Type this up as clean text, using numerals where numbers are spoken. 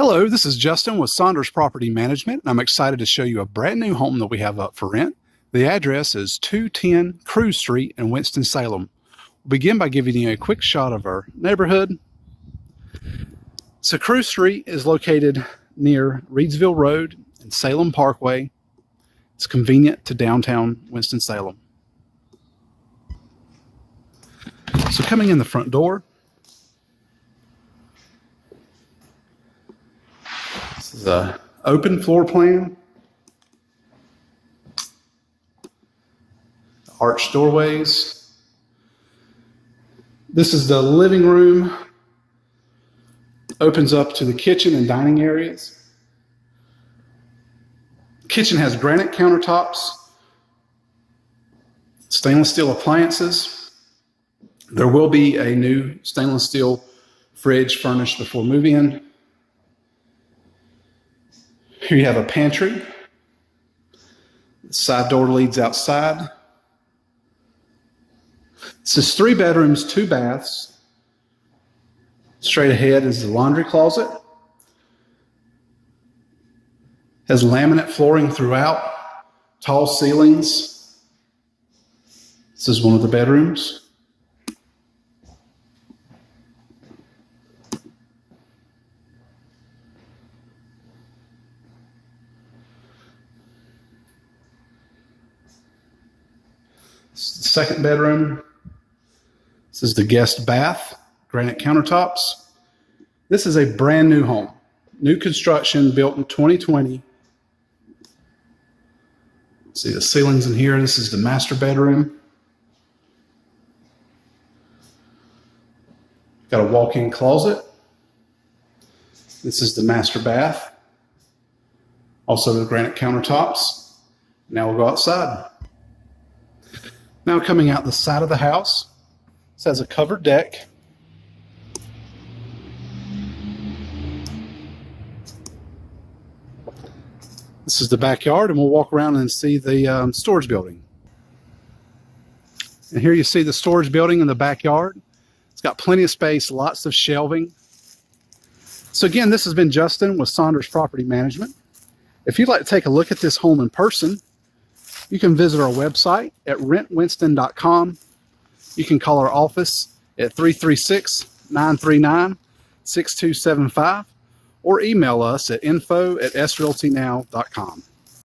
Hello, this is Justin with Saunders Property Management, and I'm excited to show you a brand new home that we have up for rent. The address is 210 Cruz Street in Winston Salem. We'll begin by giving you a quick shot of our neighborhood. So Cruz Street is located near Reidsville Rd and Salem Parkway. It's convenient to downtown Winston-Salem. So coming in the front door, this is an open floor plan, arched doorways. This is the living room. Opens up to the kitchen and dining areas. Kitchen has granite countertops, stainless steel appliances. There will be a new stainless steel fridge furnished before move-in. Here you have a pantry. The side door leads outside. This is 3 bedrooms, 2 baths. Straight ahead is the laundry closet. Has laminate flooring throughout, tall ceilings. This is one of the bedrooms. This is the second bedroom. This is the guest bath, granite countertops. This is a brand new home. New construction, built in 2020. See the ceilings in here. This is the master bedroom. Got a walk-in closet. This is the master bath. Also the granite countertops. Now we'll go outside. Now coming out the side of the house, this has a covered deck. This is the backyard, and we'll walk around and see the storage building. And here you see the storage building in the backyard. It's got plenty of space, lots of shelving. So again, this has been Justin with Saunders Property Management. If you'd like to take a look at this home in person, you can visit our website at rentwinston.com. You can call our office at 336-939-6275 or email us at info@srealtynow.com.